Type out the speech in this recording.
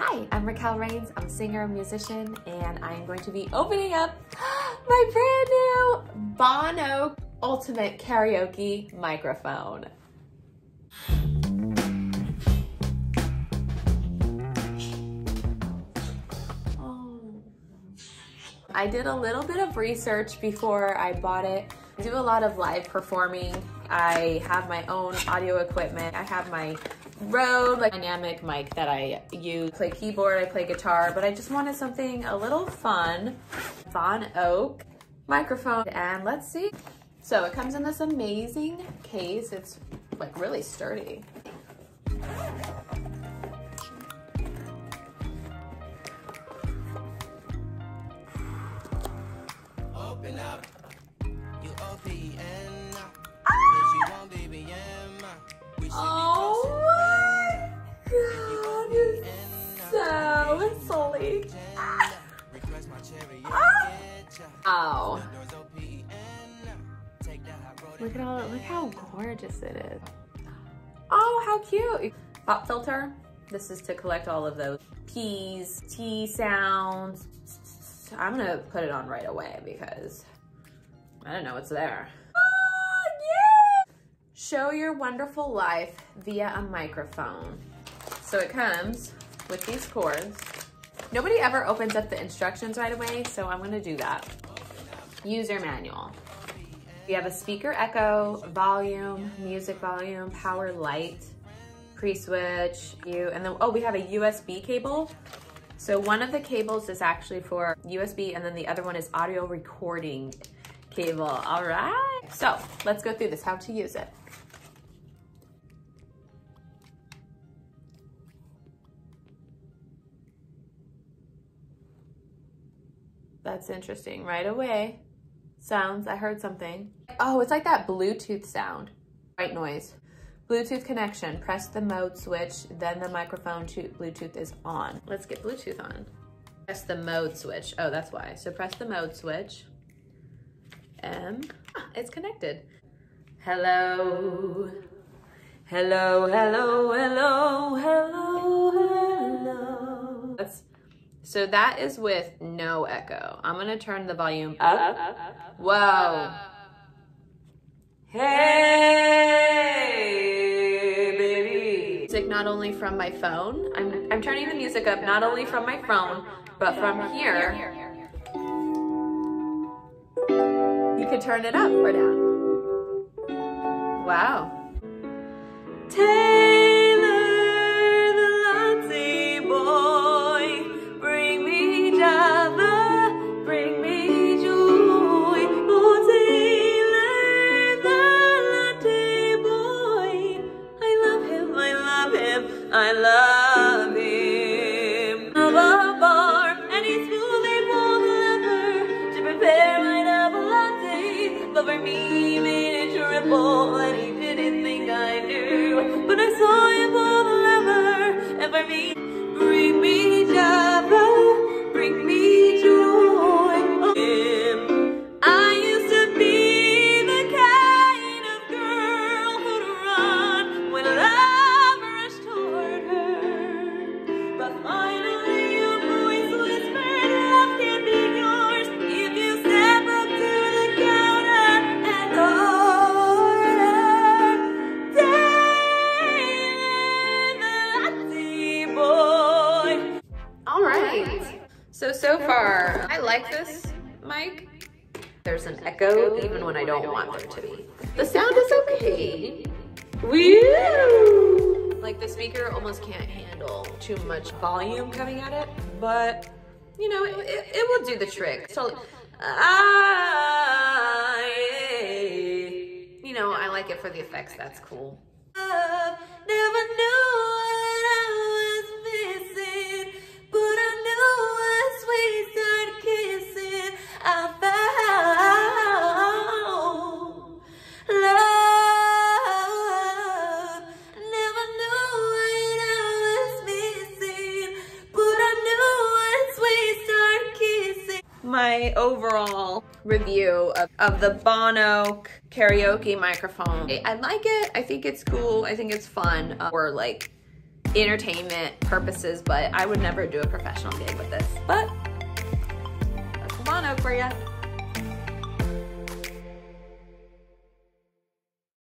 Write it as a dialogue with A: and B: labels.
A: Hi, I'm Raquel. I'm a singer and musician, and I am going to be opening up my brand new Bonaok Ultimate Karaoke microphone. I did a little bit of research before I bought it. I do a lot of live performing. I have my own audio equipment. I have my Rode dynamic mic that I use. I play keyboard, I play guitar, but I just wanted something a little fun. Bonaok microphone, and let's see. So it comes in this amazing case. It's like really sturdy.
B: Open up, you OPN, you won't be
A: Oh my God, it's so silly. Oh. Look how gorgeous it is. Oh, how cute. Pop filter. This is to collect all of those P's, T sounds. I'm gonna put it on right away because I don't know what's there. Oh, yeah! Show your wonderful life via a microphone. So it comes with these cords. Nobody ever opens up the instructions right away, so I'm gonna do that. User manual. We have a speaker echo, volume, music volume, power light, pre-switch, and then, oh, we have a USB cable. So one of the cables is actually for USB, and then the other one is audio recording cable. All right, so let's go through this, how to use it. That's interesting, right away. Sounds, I heard something. Oh, it's like that Bluetooth sound. White noise. Bluetooth connection, press the mode switch, then the microphone to Bluetooth is on. Let's get Bluetooth on. Press the mode switch. Oh, that's why. So press the mode switch. It's connected. Hello. Hello, hello, hello, hello, hello. So that is with no echo. I'm gonna turn the volume up. Whoa. Hey, baby. Music not only from my phone. I'm turning the music up not only from my phone, but from here. You can turn it up or down. Wow. Taylor, the latte boy, bring me Java, bring me joy. Oh, Taylor, the latte boy, I love him, I love him, I love him. Of a bar, and he's fully pulled the lever to prepare my double latte. But for me, he made it triple, and he didn't think I knew. But I saw him pull the lever, and for me, bring me Java, bring me joy. I used to be the kind of girl who'd run when love rushed toward her. But finally your voice whispered, love can be yours if you step up to the counter and order Taylor, the latte boy. All right. So far, I like this mic. There's an echo even when I don't want there to be. The sound is okay. Woo! Like the speaker almost can't handle too much volume coming at it, but you know, it will do the trick. So, you know, I like it for the effects, that's cool. Never knew what I was missing, but I knew once we started kissing, I found love. Never knew what I was missing, but I knew once we started kissing. My overall review of the Bonaok Karaoke microphone. I like it. I think it's cool. I think it's fun. Or like entertainment purposes, but I would never do a professional gig with this. But that's Bonaok for you.